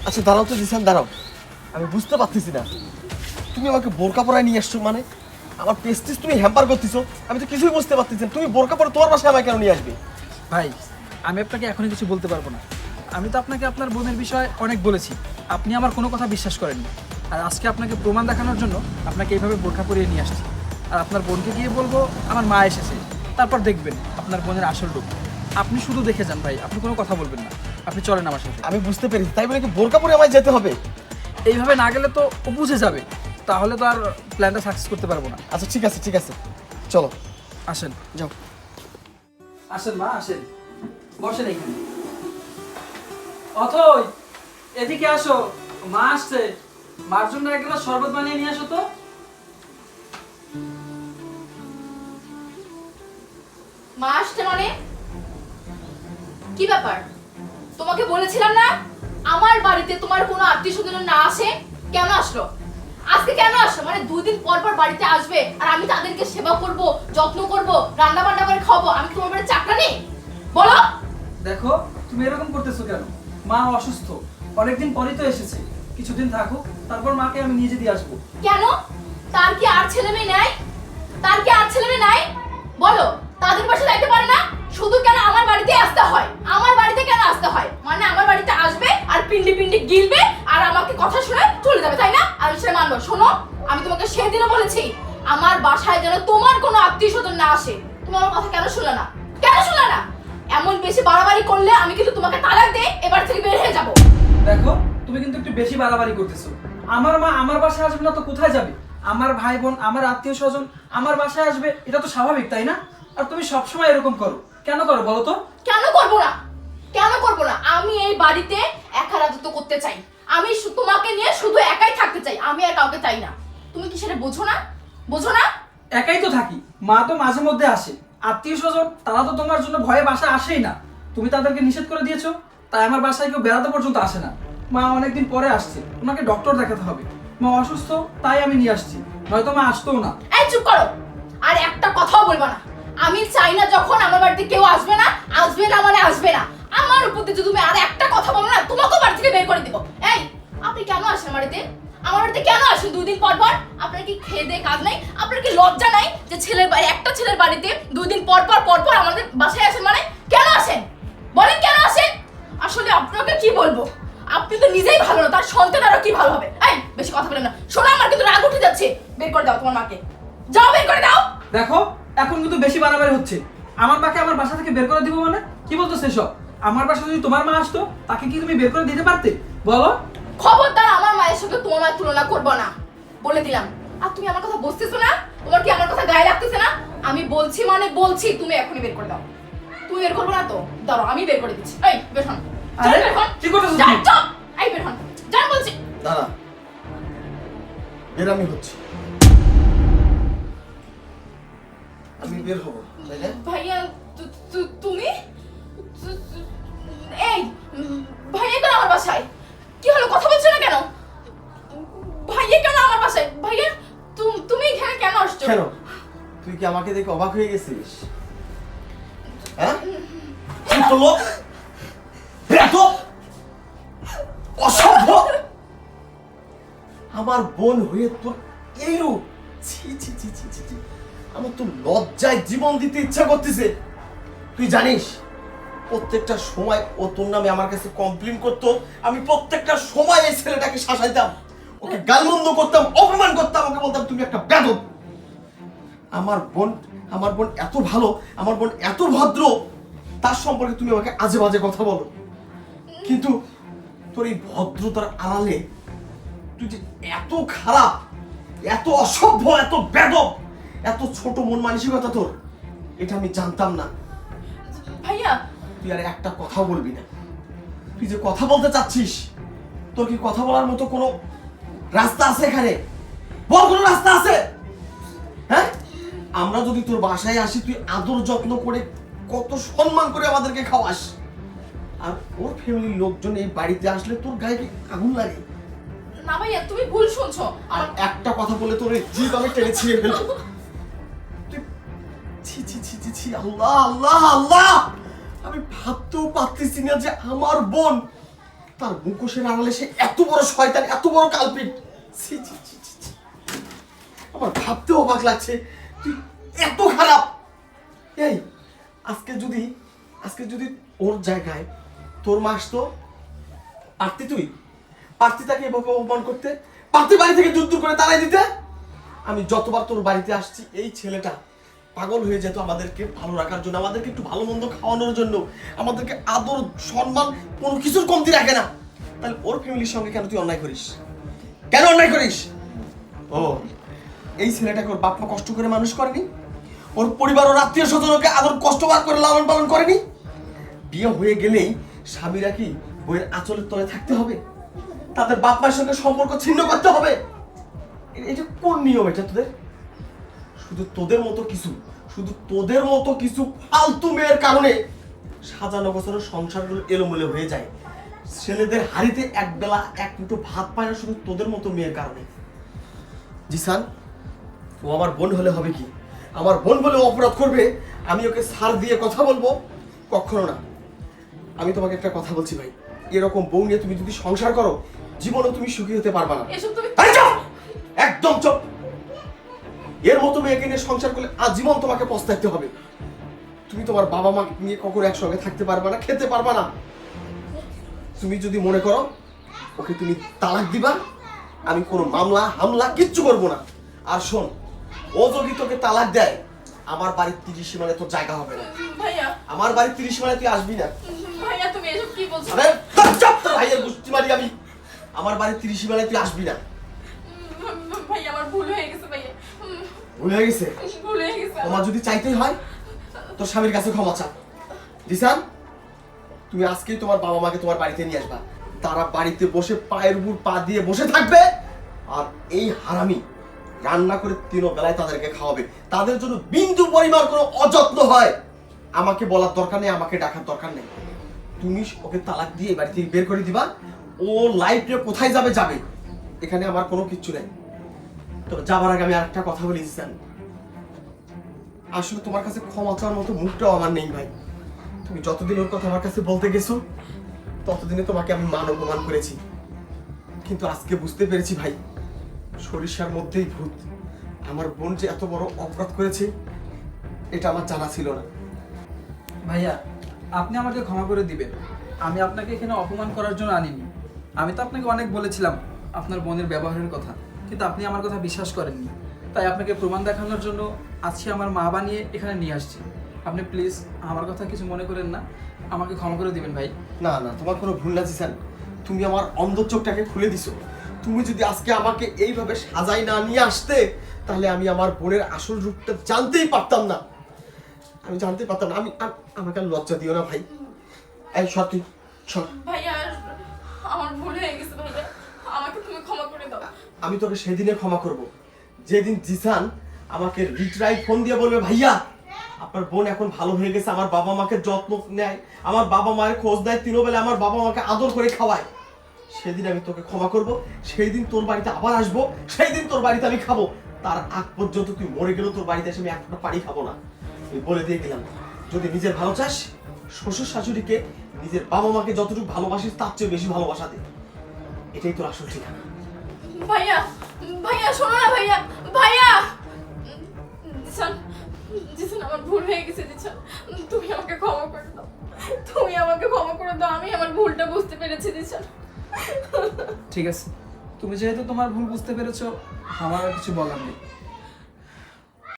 আচ্ছা দাঁড়াও তো জিসান, দাঁড়াও। আমি বুঝতে পারতেছি না, তুমি আমাকে বোরকা পরায় নিয়ে আসছো, মানে আমার পেস্টিস তুমি হ্যাম্পার করতেছো। আমি তো কিছুই বুঝতে পারতেছি না, তুমি বোরকা পরে তোমার বাসায় আমাকে কেন নিয়ে আসবে? ভাই, আমি আপনাকে এখনই কিছু বলতে পারবো না। আমি তো আপনাকে আপনার বোনের বিষয়ে অনেক বলেছি, আপনি আমার কোনো কথা বিশ্বাস করেননি। আর আজকে আপনাকে প্রমাণ দেখানোর জন্য আপনাকে এইভাবে বোরখা পরিয়ে নিয়ে আসছি। আর আপনার বোনকে গিয়ে বলবো আমার মা এসেছে, তারপর দেখবেন আপনার বোনের আসল রূপ। আপনি শুধু দেখে যান ভাই, আপনি কোনো কথা বলবেন না। আপনি চলেন আমার সাথে। আমি বুঝতে পেরেছি, তাই বলে কি বোরকা পরে আমায় যেতে হবে? এইভাবে না গেলে তো ও বুঝে যাবে, তাহলে তো আর প্ল্যানটা সাকসেস করতে পারবো না। আচ্ছা ঠিক আছে, ঠিক আছে, চলো আসেন, যাও। আসেন মা, আসেন, বসেন এখানে। অথই, এদিকে আসো, মা আসছে। মার জন্য এক গ্লাস শরবত বানিয়ে নিয়ে আসো তো। মা আসছে মানে? কি ব্যাপার? তোমাকে বলেছিলাম না আমার বাড়িতে তোমার কোনো আত্মীয়-স্বজন না আসে? কেন আসলো? আজকে কেন আসলো? মানে 2 দিন পর পর বাড়িতে আসবে আর আমি তাদেরকে সেবা করব, যত্ন করব, রান্না বান্না করে খাওয়াবো। আমি তোমার বাড়ির চাকরানি? বলো। দেখো, তুমি এরকম করতেছো কেন? মা অসুস্থ, অনেকদিন পরেই তো এসেছে, কিছুদিন থাকুক, তারপর মাকে আমি নিজে দিয়ে আসবো। কেন? তার কি আর ছেলে মেয়ে নাই? তার কি আর ছেলে মেয়ে নাই? বলো, তাদের পাশে যাইতে পারে না? শুধু কেন আমার বাড়িতে আসতে হয়? আমার বাড়িতে কেন আসতে হয়? মানে আমার বাড়িতে আসবে আর পিন্ডি পিন্ডি গিলবে আর আমাকে কথা শুনে চলে যাবে, তাই না? আমি সেটা মানবো। শোনো, আমি তোমাকে সেদিনও বলেছি আমার বাসায় যেন তোমার কোনো আত্মীয়-স্বজন না আসে। তুমি আমার কথা কেন শুনলে না? কেন শুনলে না? এমন বেশি বাড়াবাড়ি করলে আমি কিন্তু তোমাকে তালাক দিয়ে এবার থেকে বের হয়ে যাব। দেখো, তুমি কিন্তু একটু বেশি বাড়াবাড়ি করতেছো। আমার মা আমার বাসায় আসবে না তো কোথায় যাবে? আমার ভাই বোন, আমার আত্মীয় স্বজন আমার বাসায় আসবে, এটা তো স্বাভাবিক, তাই না? আর তুমি সবসময় এরকম করো, কেন করো বলো তো? কেন করবো না? কেন করবো না? আমি এই বাড়িতে একা রাজত্ব করতে চাই। আমি তোমাকে নিয়ে শুধু একাই থাকতে চাই, আমি আর কাউকে চাই না। তুমি কি সেটা বোঝো না? বোঝো না? একাই তো থাকি, মা তো মাঝে মধ্যে আসে। আত্মীয় স্বজন তারা তো তোমার জন্য ভয়ে বাসায় আসেই না, তুমি তাদেরকে নিষেধ করে দিয়েছো, তাই আমার বাসায় কেউ বেড়াতে পর্যন্ত আসে না। মা অনেকদিন পরে আসছে, ওনাকে ডক্টর দেখাতে হবে, মা অসুস্থ, তাই আমি নিয়ে আসছি, নয়তো মা আসতোও না। এই চুপ করো, আর একটা কথাও বলবা না। আমি চাই না যখন আমার বাড়িতে কেউ আসবে না, আসবে না মানে আসবে না। আমার উপর দিয়ে যদি তুমি আর একটা কথা বলো না, তোমাকেও বাড়ি থেকে বের করে দিব। এই, আপনি কেন আসেন বাড়িতে? আমার বাড়িতে কেন আসেন 2 দিন পর পর? আপনার কি খেয়ে দেয়ে কাজ নাই? আপনার কি লজ্জা নাই যে ছেলের বাড়ি, একটা ছেলের বাড়িতে 2 দিন পর পর আমাদের বাসায় আসেন? মানে কেন আসেন? বলেন কেন আসেন? আসলে আপনাকে কি বলবো, আপনি তো নিজেই ভালো না, তার সন্তান আরো কি ভালো হবে? এই, বেশি কথা বলেন না। শোনো, আমার কিন্তু রাগ উঠে যাচ্ছে। বের করে দাও তোমার মাকে, যাও বের করে দাও। দেখো, এখন কিন্তু বেশি বাড়াবাড়ি হচ্ছে। আমার মাকে আমার বাসা থেকে বের করে দিব মানে কি বলতো সেসব? আমার বাসা যদি তোমার মা আসতো, তাকে কি তুমি বের করে দিতে পারতে বলো? খবরদার আমার মায়ের সঙ্গে তোমার মায়ের তুলনা করবো না, বলে দিলাম। আর তুমি আমার কথা বুঝতেছো না? তোমার কি আমার কথা গায়ে লাগতেছে না? আমি বলছি মানে বলছি, তুমি এখনই বের করে দাও। তুমি বের করবো না তো দাঁড়াও, আমি বের করে দিচ্ছি। এই বের হন। আরে, বের হন। কি করতেছো যাই তুমি? তো, এই বের হন। যান বলছি। দাঁড়া, বের আমি হচ্ছি, আমি বের হবো, তাই না? ভাইয়া, তুমি? এই, ভাইয়া কেন আমার বাসায়? কি হলো, কথা বলছো না কেন? ভাইয়া কেন আমার বাসায়? ভাইয়া, তুমি এখানে কেন আসছো? কেন, তুই কি আমাকে দেখে অবাক হয়ে গেছিস? হ্যাঁ, কি হলো? বেয়াদব! অসভ্য! আমার বোন হয়ে তোর এই রূপ! ছি ছি ছি ছি ছি ছি। আমার তো লজ্জায় জীবন দিতে ইচ্ছা করতেছে। তুই জানিস প্রত্যেকটা সময় ও তোর নামে আমার কাছে কমপ্লেইন করতো, আমি প্রত্যেকটা সময় এই ছেলেটাকে শাসাইতাম, ওকে গালমন্দ করতাম, অপমান করতাম, ওকে বলতাম তুমি একটা বেয়াদব। আমার বোন এত ভালো, আমার বোন এত ভদ্র, তার সম্পর্কে তুমি আমাকে আজে বাজে কথা বলো। কিন্তু তোর এই ভদ্রতার আড়ালে তুই যে এত খারাপ, এত অসভ্য, এত বেয়াদব, এত ছোট মন মানসিকতা তোর, এটা আমি জানতাম না। ভাইয়া, তুই আর একটা কথাও বলবি না। তুই যে কথা বলতে চাচ্ছিস, তোর কি কথা বলার মতো কোনো রাস্তা আছে এখানে? বল, কোনো রাস্তা আছে? হ্যাঁ, আমরা যদি তোর বাসায় আসি, তুই আদর যত্ন করে কত সম্মান করে আমাদেরকে খাওয়াস, আর ওর ফ্যামিলির লোকজন এই বাড়িতে আসলে তোর গায়ে কি আগুন লাগে? না ভাইয়া, তুমি ভুল শুনছো। আর একটা কথা বলে তোর জিভ আমি টেনে ছিঁড়ে ফেলবো। ছি ছি ছি ছি ছি, আল্লাহ আল্লাহ আল্লাহ! আমি ভাবতেও পারতেছি না যে আমার বোন তার মুখোশের আড়ালে সে এত বড় শয়তান, এত বড় কালপিট। ছি, ছি, ছি, ছি, ছি। আমার ভাবতেও অবাক লাগছে তুই এত খারাপ। এই আজকে যদি ওর জায়গায় তোর মা আসতো, পারতি তাকে এভাবে অপমান করতে, পারতি বাড়ি থেকে দূর দূর করে তাড়াই দিতে। আমি যতবার তোর বাড়িতে আসছি এই ছেলেটা পাগল হয়ে যেত আমাদেরকে ভালো রাখার জন্য, আমাদেরকে একটু ভালো মন্দ খাওয়ানোর জন্য, আমাদেরকে আদর সম্মান কোনো কিছুর কমতি রাখে না। তাহলে ওর ফ্যামিলির সঙ্গে কেন তুই অন্যায় করিস? কেন অন্যায় করিস? ও এই ছেলেটাকে ওর বাপ মা কষ্ট করে মানুষ করেনি? ওর পরিবার, ওর আত্মীয় স্বজনকে আদর কষ্ট করে লালন পালন করেনি? বিয়ে হয়ে গেলেই স্বামীরা কি বইয়ের আঁচলের তলে থাকতে হবে? তাদের বাপ মায়ের সঙ্গে সম্পর্ক ছিন্ন করতে হবে? এটা কোন নিয়ম এটা তোদের? শুধু তোদের মতো কিছু ফালতু মেয়ের কারণে সাজানো গোছানো সংসারগুলো এলোমেলো হয়ে যায়। ছেলেদের হাড়িতে একবেলা এক মুঠো ভাত পায় না শুধু তোদের মতো মেয়ের কারণে। জিসান, ও আমার বোন হলে হবে কি? আমার বোন বলে অপরাধ করবে, আমি ওকে ছাড় দিয়ে কথা বলবো? কখনো না। আমি তোমাকে একটা কথা বলছি ভাই, এরকম বউ নিয়ে তুমি যদি সংসার করো, জীবনে তুমি সুখী হতে পারবা না। এসব তুমি আরে চুপ! একদম চুপ! এর মতো মেয়েকে নিয়ে সংসার করলে আজীবন তোমাকে পস্তাইতে হবে। তুমি তোমার বাবা মা নিয়ে কখনো একসঙ্গে থাকতে পারবা না, খেতে পারবা না। তুমি যদি মনে করো ওকে তুমি তালাক দিবা, আমি কোনো হামলা কিচ্ছু করবো না। আর শোন, ও যদি তোকে তালাক দেয়, আমার বাড়ির 30 সীমানায় তোর জায়গা হবে না। ভাইয়া, আমার বাড়ির 30 সীমানায় তুই আসবি না। ভাইয়া তুমি এসব কি বলছো? আরে চুপ! তোর ভাইয়ের গুষ্টি মারি আমি। আমার বাড়ির 30 সীমানায় তুই আসবি না। ভাইয়া আমার ভুল হয়ে গেছে ভাইয়া। ভুল হয়ে গেছে? ভুল হয়ে গেছে। ক্ষমা যদি চাইতেই হয় তোর স্বামীর কাছে ক্ষমা চা। জিসান, তুমি আজকেই তোমার বাবা মাকে তোমার বাড়িতে নিয়ে আসবা। তারা বাড়িতে বসে পায়ের উপর পা দিয়ে বসে থাকবে, আর এই হারামি রান্না করে 3 বেলায় তাদেরকে খাওয়াবে। তাদের জন্য বিন্দু পরিমাণ কোনো অযত্ন হয়, আমাকে বলার দরকার নেই, আমাকে ডাকার দরকার নেই। তুমি ওকে তালাক দিয়ে বাড়ি থেকে বের করে দিবা। ও লাইফে কোথায় যাবে, এখানে আমার কোনো কিচ্ছু নেই। তবে যাবার আগে আমি আরেকটা কথা বলি জিসান, আসলে তোমার কাছে ক্ষমা চাওয়ার মতো মুখটাও আমার নেই ভাই। তুমি যতদিন ওর কথা আমার কাছে বলতে গেছো, ততদিনে তোমাকে আমি মান অপমান করেছি। কিন্তু আজকে বুঝতে পেরেছি ভাই, সরিষার মধ্যেই ভূত। আমার বোন যে এত বড় অপরাধ করেছে এটা আমার জানা ছিল না। ভাইয়া, আপনি আমাকে ক্ষমা করে দিবেন। আমি আপনাকে এখানে অপমান করার জন্য আনিনি। আমি তো আপনাকে অনেক বলেছিলাম আপনার বোনের ব্যবহারের কথা, কিন্তু আপনি আমার কথা বিশ্বাস করেননি। তাই আপনাকে প্রমাণ দেখানোর জন্য আজকে আমার মা বানিয়ে এখানে নিয়ে আসছি। আপনি প্লিজ আমার কথা কিছু মনে করেন না, আমাকে ক্ষমা করে দিবেন ভাই। না না, তোমার কোনো ভুল না জিসান। তুমি আমার অন্ধ চোখটাকে খুলে দিছো। তুমি যদি আজকে আমাকে এইভাবে সাজাই না নিয়ে আসতে, তাহলে আমি আমার বোনের আসল রূপটা জানতেই পারতাম না। আমাকে আর লজ্জা দিও না ভাই। এই সর, তুই সর। ভাইয়া আমার ভুল হয়ে গেছে ভাইয়া, আমাকে তুমি ক্ষমা করে দাও। আমি তোকে সেদিনে ক্ষমা করব, যেদিন জিসান আমাকে রিট্রাই ফোন দিয়ে বলবে, ভাইয়া আপনার বোন এখন ভালো হয়ে গেছে, আমার বাবা মাকে যত্ন নেয়, আমার বাবা মায়ের খোঁজ নেয়, 3 বেলা আমার বাবা মাকে আদর করে খাওয়ায়। সেদিন আমি তোকে ক্ষমা করব, সেই দিন তোর বাড়িতে আবার আসবো, সেই দিন তোর বাড়িতে আমি খাবো। তার আগ পর্যন্ত তুই মরে গেলেও তোর বাড়িতে এসে আমি একটা পানি খাবো না। আমি বলে দিয়ে গেলাম, যদি নিজের ভালো চাস, শ্বশুর শাশুড়িকে নিজের বাবা মাকে যতটুকু ভালোবাসিস তার চেয়ে বেশি ভালোবাসা দে। এটাই তোর আসল ঠিকানা। ভাইয়া, ভাইয়া শোনো না ভাইয়া, ভাইয়া। জিসান, জিসান আমার ভুল হয়ে গেছে জিসান, তুমি আমাকে ক্ষমা করে দাও। তুমি আমাকে ক্ষমা করে দাও, আমি আমার ভুলটা বুঝতে পেরেছি জিসান। ঠিক আছে, তুমি যেহেতু তোমার ভুল বুঝতে পেরেছো, আমার আর কিছু বলার নেই।